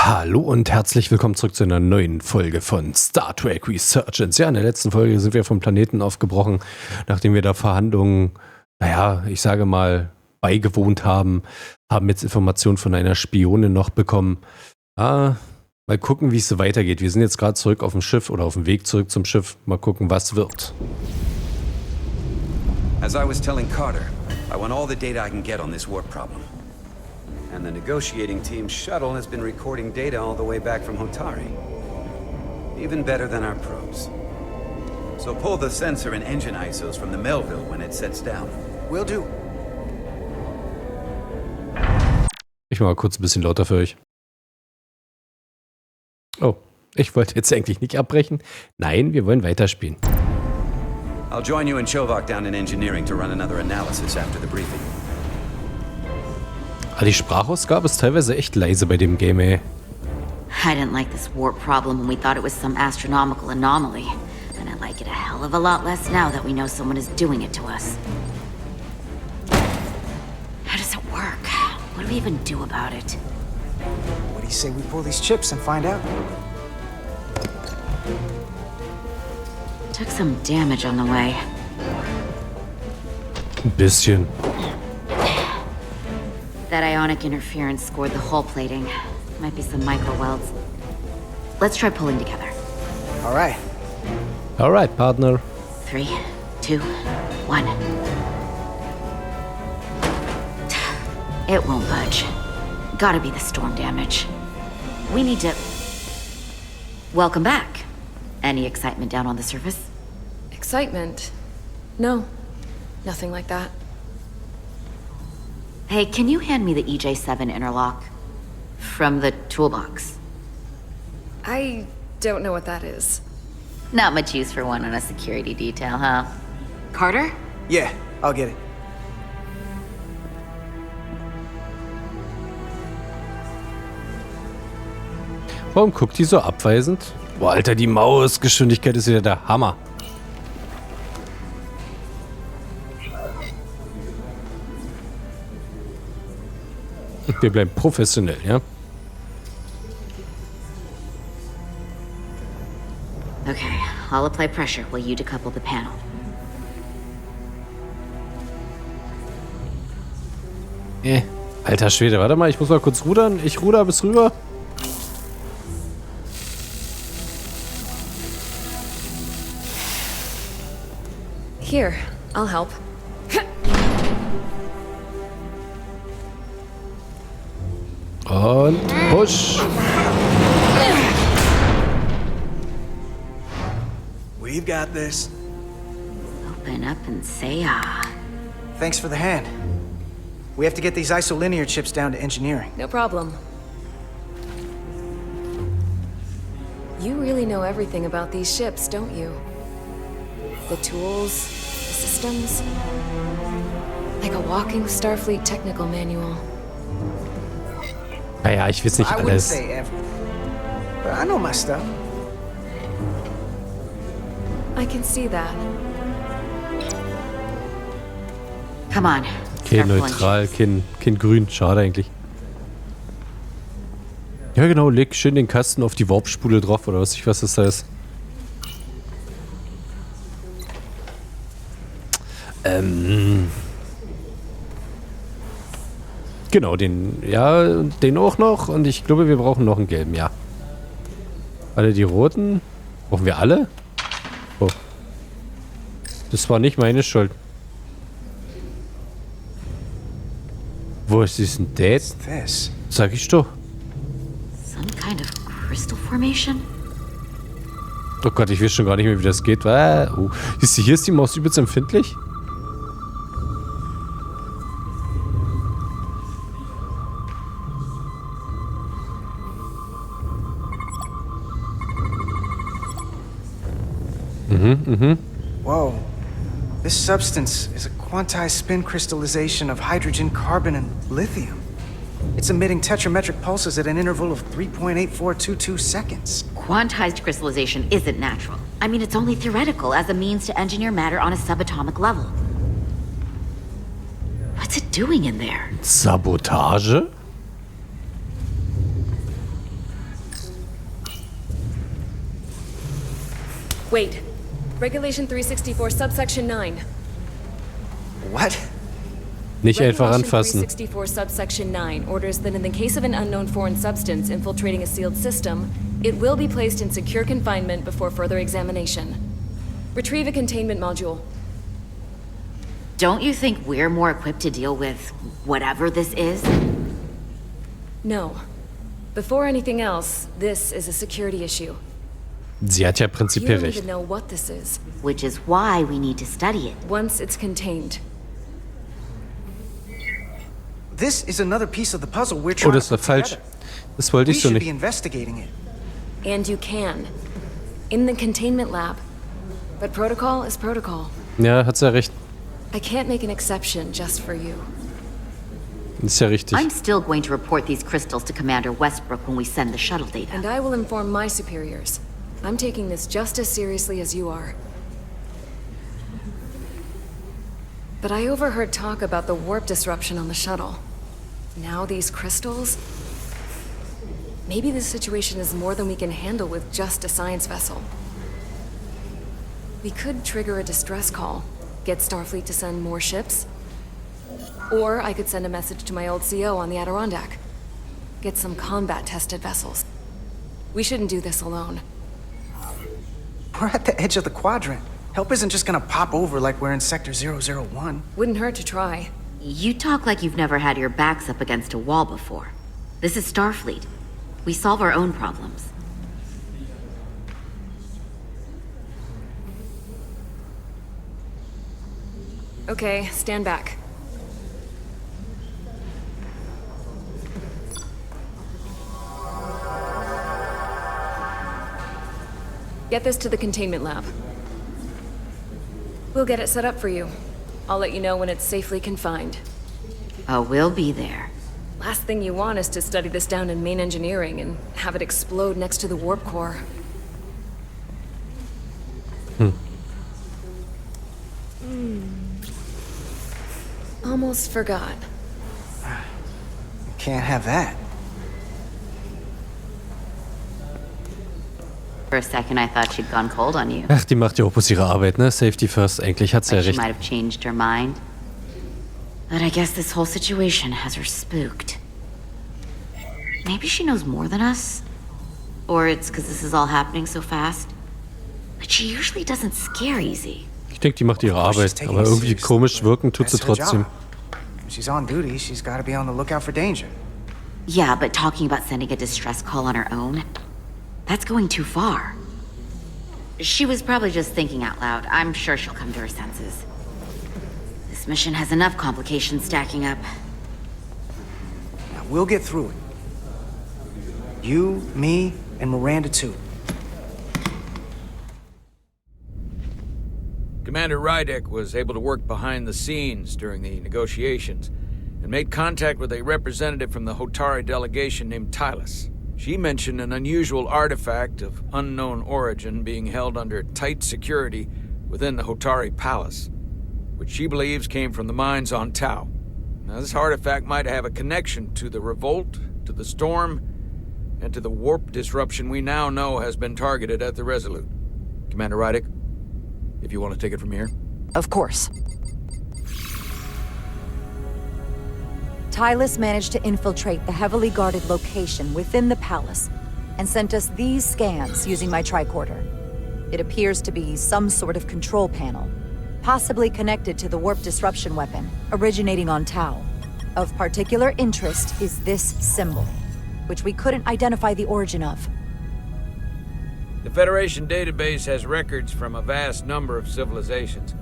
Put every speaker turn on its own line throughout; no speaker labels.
Hallo und herzlich willkommen zurück zu einer neuen Folge von Star Trek Resurgence. Ja, in der letzten Folge sind wir vom Planeten aufgebrochen, nachdem wir da Verhandlungen, ich sage mal, beigewohnt haben, haben jetzt Informationen von einer Spionin noch bekommen. Mal gucken, wie es so weitergeht. Wir sind jetzt gerade zurück auf dem Schiff oder auf dem Weg zurück zum Schiff. Mal gucken, was wird.
As I was telling Carter, I want all the data I can get on this warp problem. And the negotiating team's shuttle has been recording data all the way back from Hotari. Even better than our probes. So pull the sensor and engine ISOs from the Melville when it sets down.
Will do.
Ich mache mal kurz ein bisschen lauter für euch. Oh, ich wollte jetzt eigentlich nicht abbrechen. Nein, wir wollen weiterspielen.
I'll join you and Shovak down in engineering to run another analysis after the briefing.
Die Sprachausgabe ist teilweise echt leise bei dem Game, ey.
I didn't like this warp problem when we thought it was some astronomical anomaly. And I like it a hell of a lot less now that we know someone is doing it to us. How does it work? What do we even do about it?
What do you say we pull these chips and find out?
Took some damage on the way.
Ein bisschen.
That ionic interference scored the hull plating. Might be some micro welds. Let's try pulling together.
All right.
All right, partner.
3, 2, 1. It won't budge. Gotta be the storm damage. We need to... Welcome back. Any excitement down on the surface?
Excitement? No. Nothing like that.
Hey, can you hand me the EJ7 interlock? From the toolbox.
I don't know what that is.
Not much use for one on a security detail, huh? Carter?
Yeah, I'll get it.
Warum guckt die so abweisend? Boah, Alter, die Mausgeschwindigkeit ist wieder der Hammer. Wir bleiben professionell, ja?
Okay, I'll apply pressure while you decouple the panel.
Alter Schwede, warte mal, ich muss mal kurz rudern. Ich ruder bis rüber.
Here, I'll help.
Und push.
We've got this.
Open up and say ah.
Thanks for the hand. We have to get these isolinear chips down to engineering.
No problem. You really know everything about these ships, don't you? The tools, the systems. Like a walking Starfleet technical manual.
Naja, ich weiß nicht
I wouldn't
alles.
say everything, but I know my stuff.
I can see that.
Come on.
Okay,
start pulling
neutral,
chips.
kein grün. Schade eigentlich. Ja genau, leg schön den Kasten auf die Warpspule drauf oder was das heißt. Genau, den auch noch und ich glaube, wir brauchen noch einen gelben, ja. Alle die roten? Brauchen wir alle? Oh. Das war nicht meine Schuld. Wo ist denn das?
This.
Sag ich doch.
Some kind of crystal formation?
Oh Gott, ich weiß schon gar nicht mehr, wie das geht. Siehst du, hier ist die Maus übelst empfindlich.
Whoa. This substance is a quantized spin crystallization of hydrogen, carbon, and lithium. It's emitting tetrametric pulses at an interval of 3.8422 seconds.
Quantized crystallization isn't natural. I mean, it's only theoretical as a means to engineer matter on a subatomic level. What's it doing in there?
Sabotage?
Wait. Regulation 364, subsection 9.
What?
Nicht einfach
Regulation
anfassen.
364, subsection 9 orders that in the case of an unknown foreign substance infiltrating a sealed system, it will be placed in secure confinement before further examination. Retrieve a containment module.
Don't you think we're more equipped to deal with whatever this is?
No. Before anything else, this is a security issue.
Sie hat ja
You
prinzipiell
don't
recht.
even know what this is.
Which is why we need to study it.
Once it's contained.
This is another piece of the puzzle we're
Oh,
trying
das
to
war
put
falsch.
together.
Das wollte
We
ich so
should be
nicht.
investigating it.
And you can. In the containment lab. But protocol is protocol.
Ja, hat sie ja recht.
I can't make an exception just for you.
Ist ja richtig.
I'm still going to report these crystals to Commander Westbrook when we send the shuttle data.
And I will inform my superiors. I'm taking this just as seriously as you are. But I overheard talk about the warp disruption on the shuttle. Now these crystals? Maybe this situation is more than we can handle with just a science vessel. We could trigger a distress call, get Starfleet to send more ships. Or I could send a message to my old CO on the Adirondack. Get some combat-tested vessels. We shouldn't do this alone.
We're at the edge of the quadrant. Help isn't just gonna pop over like we're in Sector 001.
Wouldn't hurt to try.
You talk like you've never had your backs up against a wall before. This is Starfleet. We solve our own problems.
Okay, stand back. Get this to the containment lab. We'll get it set up for you. I'll let you know when it's safely confined.
Oh, we'll be there.
Last thing you want is to study this down in main engineering and have it explode next to the warp core. Almost forgot.
Can't have that.
For a second, I thought she'd gone cold on you.
Ach, die macht ja auch bloß ihre Arbeit, ne? Safety first. Eigentlich hat sie ja
Like she
recht.
might have changed her mind. But I guess this whole situation has her spooked. Maybe she knows more than us? Or it's because this is all happening so fast? But she usually doesn't scare easy.
Ich denke, die macht ihre Arbeit. Aber irgendwie komisch wirken tut sie
That's her
trotzdem.
job. When she's on duty, she's gotta be on the lookout for danger.
Yeah, but talking about sending a distress call on her own? That's going too far. She was probably just thinking out loud. I'm sure she'll come to her senses. This mission has enough complications stacking up.
Now, we'll get through it. You, me, and Miranda too.
Commander Rydek was able to work behind the scenes during the negotiations and made contact with a representative from the Hotari delegation named Tylas. She mentioned an unusual artifact of unknown origin being held under tight security within the Hotari Palace, which she believes came from the mines on Tau. Now, this artifact might have a connection to the revolt, to the storm, and to the warp disruption we now know has been targeted at the Resolute. Commander Rydek, if you want to take it from here.
Of course. Tylas managed to infiltrate the heavily guarded location within the palace and sent us these scans using my tricorder. It appears to be some sort of control panel, possibly connected to the warp disruption weapon originating on Tau. Of particular interest is this symbol, which we couldn't identify the origin of.
The Federation database has records from a vast number of civilizations.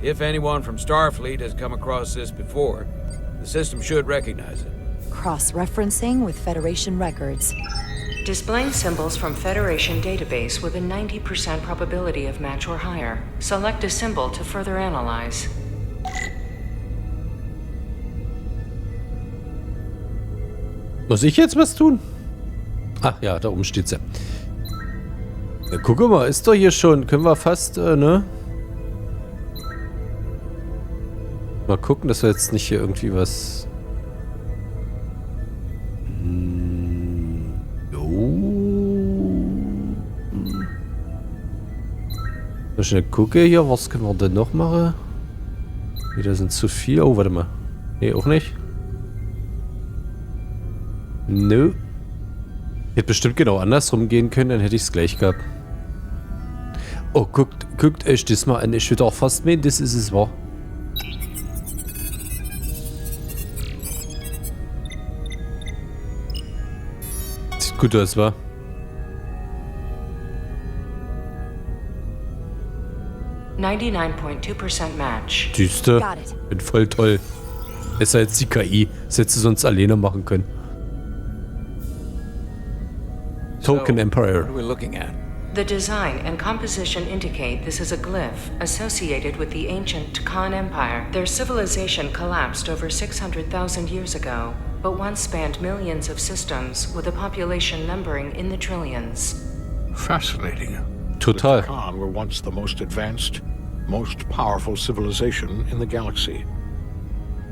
If anyone from Starfleet has come across this before, the system should recognize it.
Cross-referencing with Federation records.
Displaying symbols from Federation database with a 90% probability of match or higher. Select a symbol to further analyze.
Muss ich jetzt was tun? Ach ja, da oben steht sie. Ja, guck mal, ist doch hier schon. Können wir fast, ne? Mal gucken, dass wir jetzt nicht hier irgendwie was... Jo. Mal schnell gucke hier, was können wir denn noch machen? Wieder sind zu viel. Oh, warte mal. Nee, auch nicht. Nö. Hätte bestimmt genau andersrum gehen können, dann hätte ich es gleich gehabt. Oh, guckt euch das mal an. Ich würde auch fast meinen, das ist es, wahr. Sieht gut aus, wa?
Match.
Düster. Bin voll toll. Besser als die KI. Das hättest du sonst alleine machen können. Token Empire.
What are we looking at?
The design and composition indicate this is a glyph associated with the ancient Khan Empire. Their civilization collapsed over 600,000 years ago, but once spanned millions of systems with a population numbering in the trillions.
Fascinating.
Total.
The Khan were once the most advanced, most powerful civilization in the galaxy.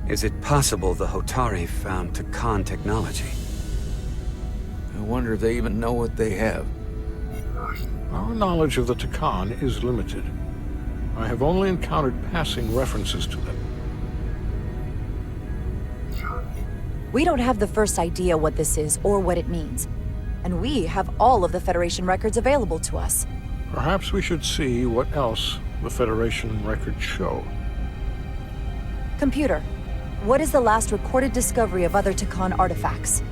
Is it possible the Hotari found Takan technology?
I wonder if they even know what they have.
Our knowledge of the Takan is limited. I have only encountered passing references to them.
We don't have the first idea what this is or what it means. And we have all of the Federation records available to us.
Perhaps we should see what else the Federation records show.
Computer, what is the last recorded discovery of other Takan artifacts?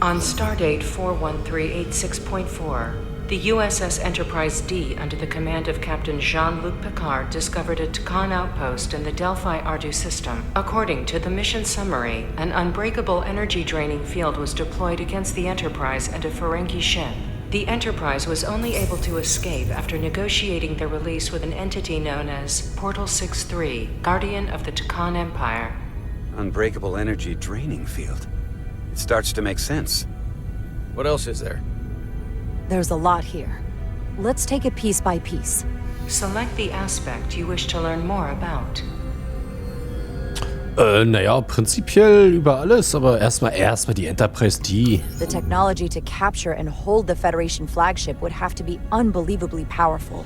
On stardate 41386.4, the USS Enterprise D, under the command of Captain Jean-Luc Picard, discovered a Takan outpost in the Delphi-Ardu system. According to the mission summary, an unbreakable energy-draining field was deployed against the Enterprise and a Ferengi ship. The Enterprise was only able to escape after negotiating their release with an entity known as Portal 63, Guardian of the Takan Empire.
Unbreakable energy draining field. It starts to make sense.
What else is there?
There's a lot here. Let's take it piece by piece.
Select the aspect you wish to learn more about.
Naja, prinzipiell über alles, aber erstmal die Enterprise D.
The technology to capture and hold the Federation flagship would have to be unbelievably powerful.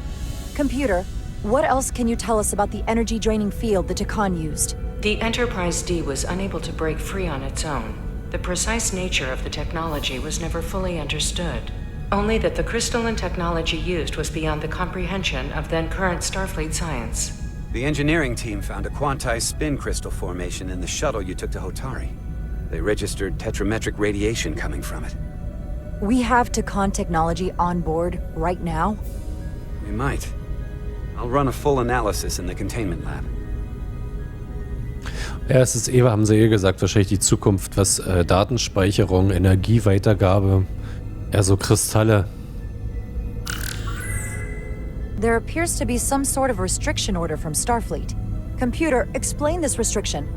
Computer, what else can you tell us about the energy-draining field the Takan used?
The Enterprise D was unable to break free on its own. The precise nature of the technology was never fully understood. Only that the crystalline technology used was beyond the comprehension of then-current Starfleet science.
The engineering team found a quantized spin crystal formation in the shuttle you took to Hotari. They registered tetrametric radiation coming from it.
We have Takan technology on board right now?
We might. I'll run a full analysis in the containment lab.
Ja, es ist haben sie gesagt, wahrscheinlich die Zukunft, was Datenspeicherung, Energieweitergabe, so Kristalle.
There appears to be some sort of restriction order from Starfleet. Computer, explain this restriction.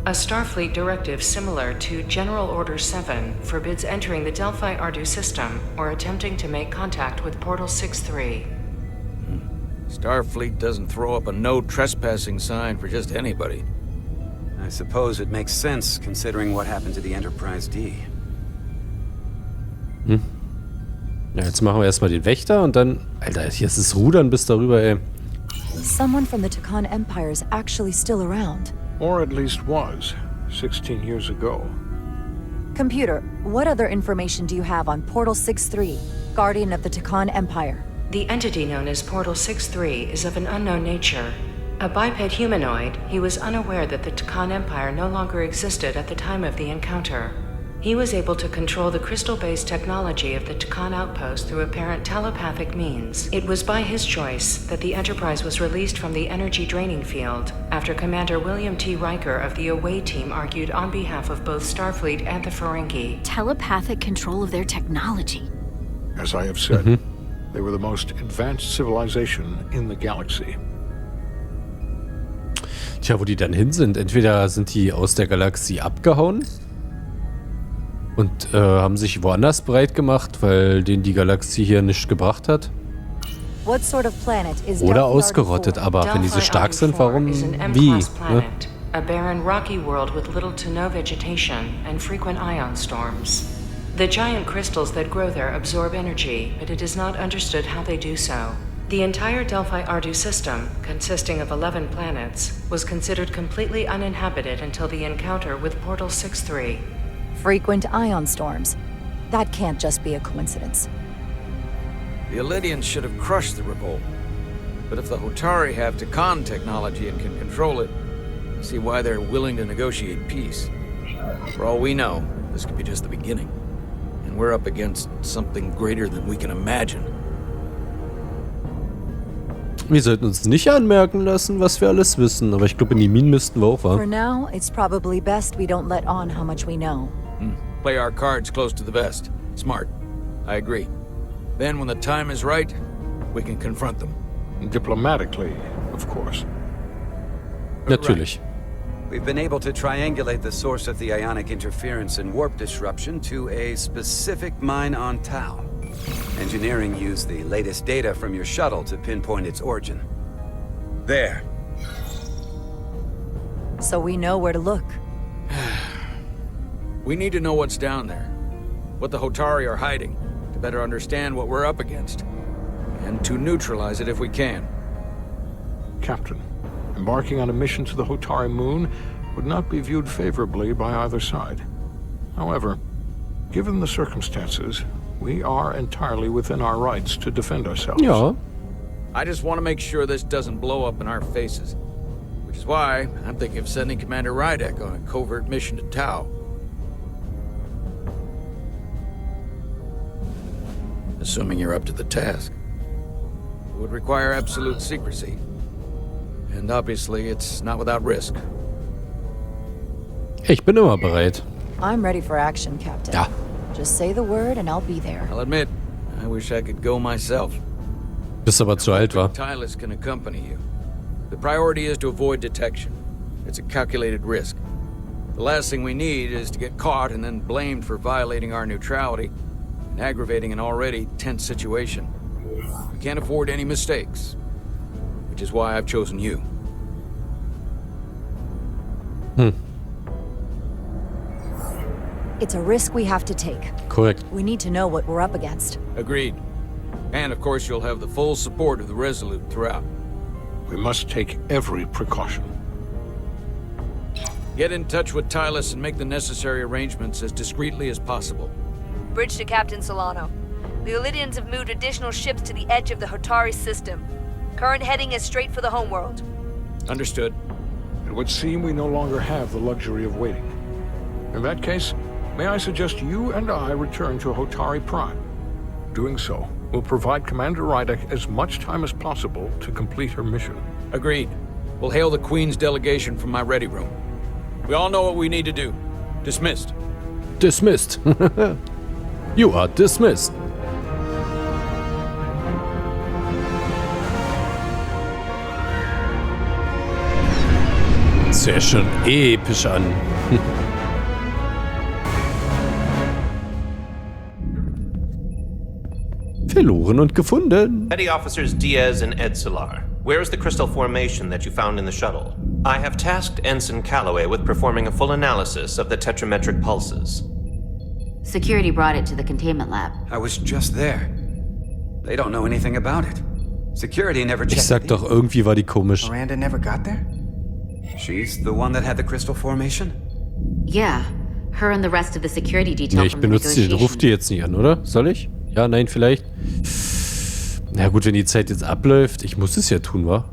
A Starfleet directive similar to General Order 7 forbids entering the Delphi-Ardu system or attempting to make contact with Portal 63.
Starfleet doesn't throw up a no trespassing sign for just anybody.
I suppose it makes sense considering what happened to the Enterprise D.
Ja, jetzt machen wir erstmal den Wächter und dann... Alter, hier ist das Rudern bis darüber, ey.
Someone from the Takan Empire is actually still around.
Or at least was, 16 years ago.
Computer, what other information do you have on Portal 63, Guardian of the Takan Empire?
The entity known as Portal 63 is of an unknown nature. A biped humanoid, he was unaware that the Takan Empire no longer existed at the time of the encounter. He was able to control the crystal-based technology of the Takan outpost through apparent telepathic means. It was by his choice that the Enterprise was released from the energy draining field after Commander William T. Riker of the Away Team argued on behalf of both Starfleet and the Ferengi.
Telepathic control of their technology.
As I have said, they were the most advanced civilization in the galaxy.
Tja, wo die dann hin sind. Entweder sind die aus der Galaxie abgehauen und haben sich woanders breit gemacht, weil denen die Galaxie hier nichts gebracht hat.
What sort of planet is
Oder ausgerottet, aber wenn die so stark sind, warum? Wie? Ne?
A barren rocky world with little to no vegetation and frequent ion storms. The giant crystals that grow there absorb energy, but it is not understood how they do so. The entire Delphi Ardu system, consisting of 11 planets, was considered completely uninhabited until the encounter with Portal 6-3.
Frequent ion storms. That can't just be a coincidence.
The Elydians should have crushed the revolt. But if the Hotari have Takan technology and can control it, I see why they're willing to negotiate peace. For all we know, this could be just the beginning. And we're up against something greater than we can imagine.
Wir sollten uns nicht anmerken lassen, was wir alles wissen, aber ich glaube, in die Minen müssten wir auch,
For
wa?
now, it's probably best we don't let on how much we know.
Play our cards close to the vest. Smart. I agree. Then when the time is right, we can confront them.
Diplomatically, of course.
Natürlich.
We've been able to triangulate the source of the ionic interference and warp disruption to a specific mine on Tau. Engineering used the latest data from your shuttle to pinpoint its origin. There.
So we know where to look.
We need to know what's down there. What the Hotari are hiding, to better understand what we're up against. And to neutralize it if we can.
Captain, embarking on a mission to the Hotari moon would not be viewed favorably by either side. However, given the circumstances, we are entirely within our rights to defend ourselves.
Ja.
I just want to make sure this doesn't blow up in our faces. Which is why I'm thinking of sending Commander Rydek on a covert mission to Tau. Assuming you're up to the task. It would require absolute secrecy. And obviously, it's not without risk.
Ich bin immer bereit.
I'm ready for action, Captain.
Ja.
Just say the word and I'll be there.
I'll admit, I wish I could go myself.
Bist aber zu alt, wa?
Tyler can accompany you. The priority is to avoid detection. It's a calculated risk. The last thing we need is to get caught and then blamed for violating our neutrality and aggravating an already tense situation. We can't afford any mistakes, which is why I've chosen you.
It's a risk we have to take.
Korrekt.
We need to know what we're up against.
Agreed. And of course you'll have the full support of the Resolute throughout.
We must take every precaution.
Get in touch with Tylus and make the necessary arrangements as discreetly as possible.
Bridge to Captain Solano. The Elydians have moved additional ships to the edge of the Hotari system. Current heading is straight for the homeworld.
Understood.
It would seem we no longer have the luxury of waiting. In that case, may I suggest you and I return to Hotari Prime? Doing so will provide Commander Rydek as much time as possible to complete her mission.
Agreed. We'll hail the Queen's delegation from my ready room. We all know what we need to do. Dismissed.
Dismissed. You are dismissed. Sehr schön episch an. Verloren und gefunden.
Petty Officers Diaz and Ed Solar, where is the crystal formation that you found in the shuttle? I have tasked Ensign Calloway with performing a full analysis of the tetrametric pulses.
Security brought it to the containment lab.
I was just there. They don't know anything about it. Security never checked.
Ich sag doch, irgendwie war die komisch.
Miranda never got there?
She's the one that had the crystal formation?
Yeah, her and the rest of the security detail
Nee, ich
from the
benutze die,
negotiation.
ruf die jetzt nicht an, oder? Soll ich? Ja, nein, vielleicht. Na gut, wenn die Zeit jetzt abläuft, ich muss es ja tun, wa?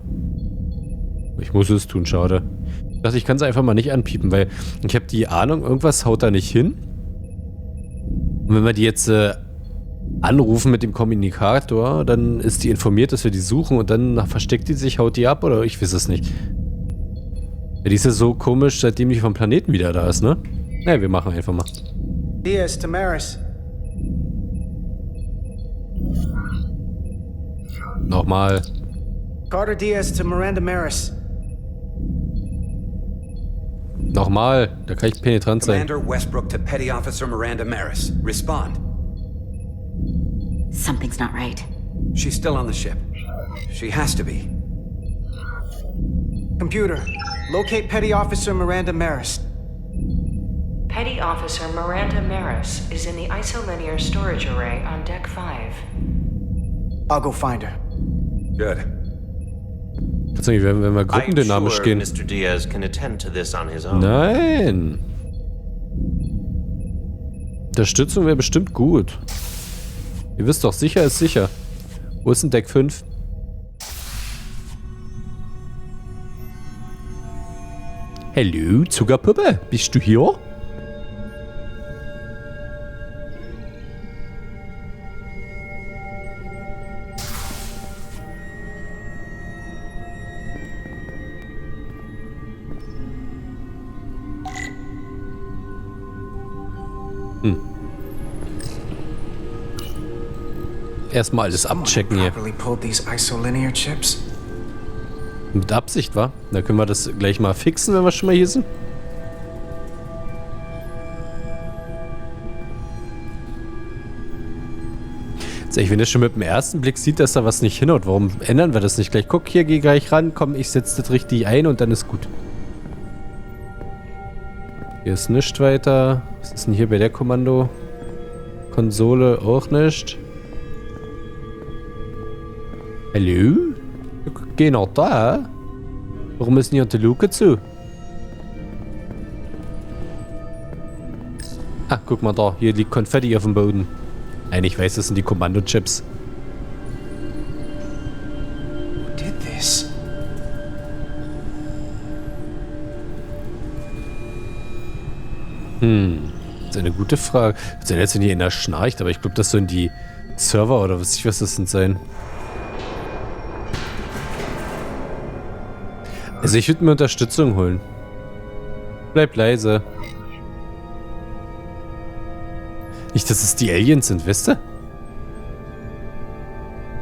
Ich muss es tun, schade. Ich dachte, ich kann es einfach mal nicht anpiepen, weil ich habe die Ahnung, irgendwas haut da nicht hin. Und wenn wir die jetzt anrufen mit dem Kommunikator, dann ist die informiert, dass wir die suchen und dann versteckt die sich, haut die ab oder ich weiß es nicht. Ja, die ist ja so komisch, seitdem die vom Planeten wieder da ist, ne? Naja, wir machen einfach mal.
Diaz, Tamaris.
Nochmal.
Carter Diaz to Miranda Maris.
Nochmal. Da kann ich penetrant sein.
Commander Westbrook to Petty Officer Miranda Maris. Respond.
Something's not right.
She's still on the ship. She has to be.
Computer, locate Petty Officer Miranda Maris.
Petty Officer Miranda Maris is in the isolinear storage array on Deck 5.
I'll go find her.
Good.
Tatsächlich, wenn wir gruppendynamisch gehen.
Mr. Diaz can attend to this on his own.
Nein. Unterstützung wäre bestimmt gut. Ihr wisst doch, sicher ist sicher. Wo ist denn Deck 5? Hallo, Zuckerpuppe, bist du hier? Erstmal alles abchecken hier. Mit Absicht, wa? Da können wir das gleich mal fixen, wenn wir schon mal hier sind. Wenn er schon mit dem ersten Blick sieht, dass da was nicht hinhaut, warum ändern wir das nicht gleich? Guck, hier, geh gleich ran, komm, ich setze das richtig ein und dann ist gut. Hier ist nichts weiter. Was ist denn hier bei der Kommando? Konsole auch nicht. Hallo? Geh noch da? Warum ist denn hier die Luke zu? Ah, guck mal da. Hier liegt Konfetti auf dem Boden. Nein, ich weiß, das sind die Kommando-Chips.
Who did this?
Das ist eine gute Frage. Das ist ja letztendlich in der schnarcht, aber ich glaube, das sollen die Server oder was das denn sein. Also ich würde mir Unterstützung holen. Bleib leise. Nicht, dass es die Aliens sind, wisst ihr?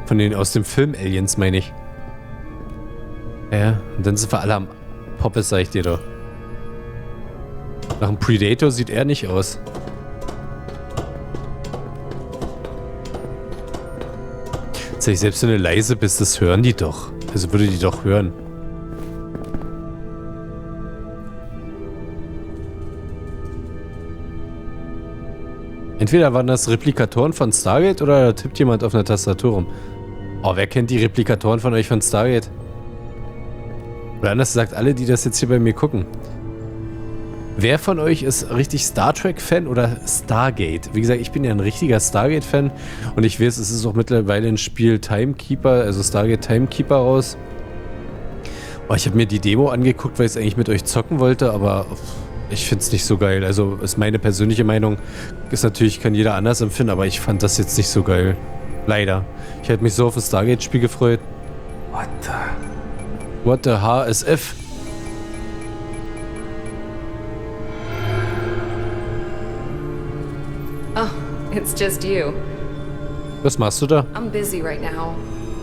Von denen aus dem Film Aliens, meine ich. Ja, und dann sind wir alle am Poppes, sag ich dir doch. Nach einem Predator sieht er nicht aus. Selbst wenn du leise bist, das hören die doch. Also würde die doch hören. Entweder waren das Replikatoren von Stargate oder da tippt jemand auf einer Tastatur rum. Oh, wer kennt die Replikatoren von euch von Stargate? Oder anders gesagt, alle, die das jetzt hier bei mir gucken. Wer von euch ist richtig Star Trek-Fan oder Stargate? Wie gesagt, ich bin ja ein richtiger Stargate-Fan und ich weiß, es ist auch mittlerweile ein Spiel Timekeeper, also Stargate Timekeeper raus. Oh, ich habe mir die Demo angeguckt, weil ich es eigentlich mit euch zocken wollte, aber ich finde es nicht so geil. Also ist meine persönliche Meinung. Ist natürlich, kann jeder anders empfinden, aber ich fand das jetzt nicht so geil. Leider. Ich hätte mich so auf das Stargate-Spiel gefreut. What the HSF?
Oh, it's just you.
Was machst du da?
I'm busy right now.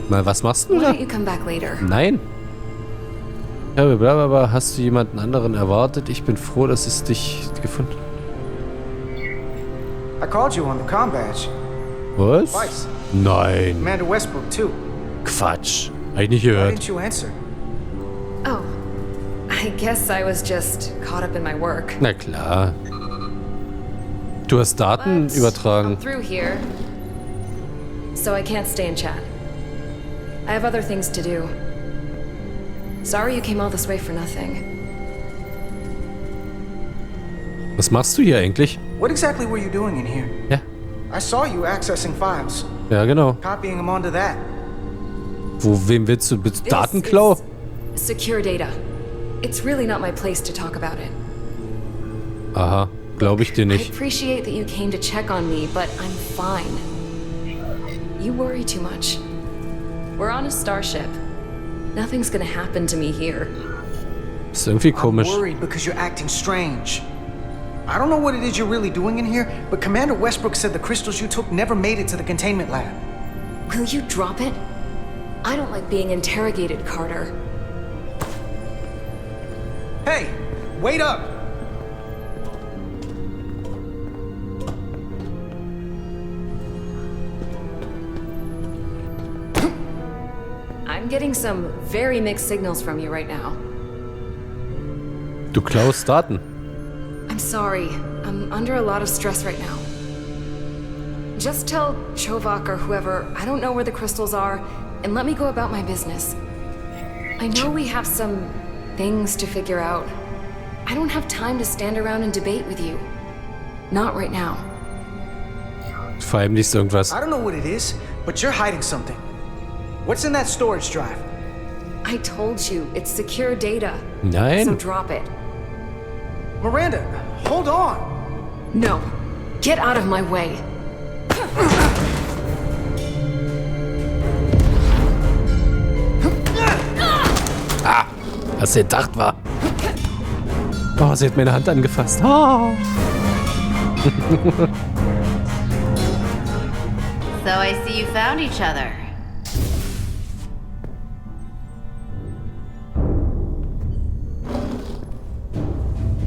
Na, was machst du
Why
da?
don't you come back later?
Nein. Ja, blablabla. Hast du jemanden anderen erwartet? Ich bin froh, dass es dich gefunden hat.
I called you on the comm badge.
Was?
Twice.
Nein.
Commander Westbrook, too.
Quatsch. Hab ich nicht
Why
gehört.
didn't you answer?
Oh, I guess I was just caught up in my work.
Na klar. Du hast Daten
But
übertragen.
I'm through here, so I can't stay and chat. I have other things to do. Sorry you came all this way for nothing.
Was machst du hier eigentlich?
What exactly were you doing in here?
Ja.
I saw you accessing files,
Ja, genau.
copying them onto that.
Wem willst du?
This
Datenklau?
is secure data. It's really not my place to talk about it.
Aha. Glaube ich dir
I
nicht.
appreciate that you came to check on me, but I'm fine. You worry too much. We're on a starship. Nothing's gonna happen to me here.
Ist irgendwie komisch.
I'm worried because you're acting strange. I don't know what it is you're really doing in here, but Commander Westbrook said the crystals you took never made it to the containment lab.
Will you drop it? I don't like being interrogated, Carter.
Hey, wait up!
I'm getting some very mixed signals from you right now.
Du klaust Daten.
I'm sorry. I'm under a lot of stress right now. Just tell Chovak or whoever I don't know where the crystals are, and let me go about my business. I know we have some things to figure out. I don't have time to stand around and debate with you. Not right now.
Verheimlichst irgendwas.
I don't know what it is, but you're hiding something. What's in that storage drive?
I told you, it's secure data.
Nein.
So drop it.
Miranda, hold on.
No. Get out of my way.
Ah, was gedacht war. Oh, sie hat meine Hand angefasst. Oh.
So I see you found each other.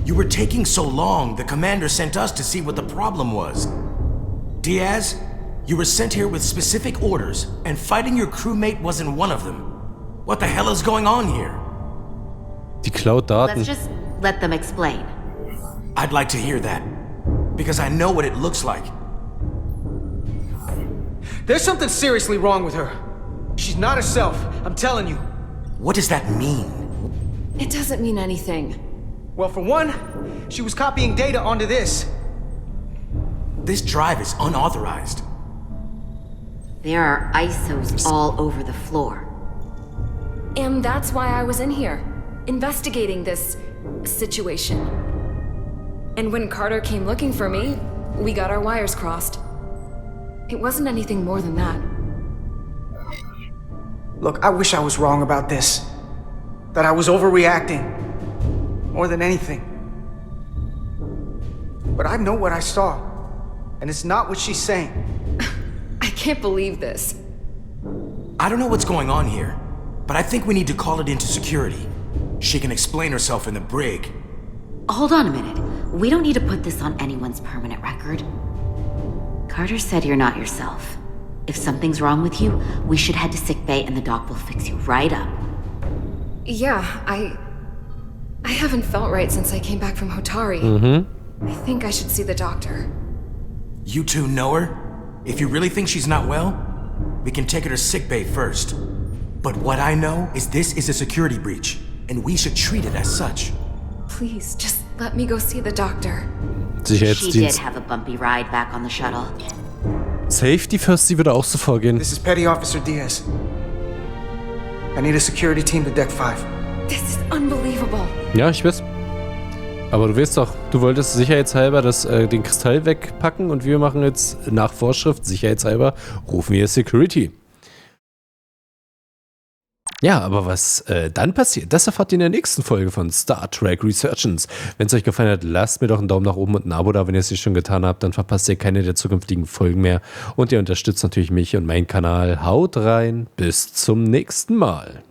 You were taking so long, the commander sent us to see what the problem was. Diaz, you were sent here with specific orders, and fighting your crewmate wasn't one of them. What the hell is going on here?
Die klaut Daten.
Let's just let them explain.
I'd like to hear that, because I know what it looks like.
There's something seriously wrong with her. She's not herself, I'm telling you.
What does that mean?
It doesn't mean anything.
Well, for one, she was copying data onto this.
This drive is unauthorized.
There are ISOs all over the floor.
And that's why I was in here, investigating this situation. And when Carter came looking for me, we got our wires crossed. It wasn't anything more than that.
Look, I wish I was wrong about this. That I was overreacting. More than anything. But I know what I saw. And it's not what she's saying.
I can't believe this.
I don't know what's going on here, but I think we need to call it into security. She can explain herself in the brig.
Hold on a minute. We don't need to put this on anyone's permanent record. Carter said you're not yourself. If something's wrong with you, we should head to sickbay and the doc will fix you right up.
Yeah, I haven't felt right since I came back from Hotari. I think I should see the doctor.
You two know her? If you really think she's not well, we can take her to sickbay first. But what I know is this is a security breach, and we should treat it as such.
Please, just let me go see the doctor.
She did
Sicherheitsdienst.
have a bumpy ride back on the shuttle.
Safety First, die würde auch so vorgehen.
This is Petty Officer Diaz. I need a security team to Deck 5.
This is unbelievable.
Ja, ich weiß. Aber du weißt doch, du wolltest sicherheitshalber den Kristall wegpacken und wir machen jetzt nach Vorschrift, sicherheitshalber, rufen wir Security. Ja, aber was dann passiert, das erfahrt ihr in der nächsten Folge von Star Trek Resurgence. Wenn es euch gefallen hat, lasst mir doch einen Daumen nach oben und ein Abo da, wenn ihr es nicht schon getan habt. Dann verpasst ihr keine der zukünftigen Folgen mehr. Und ihr unterstützt natürlich mich und meinen Kanal. Haut rein, bis zum nächsten Mal.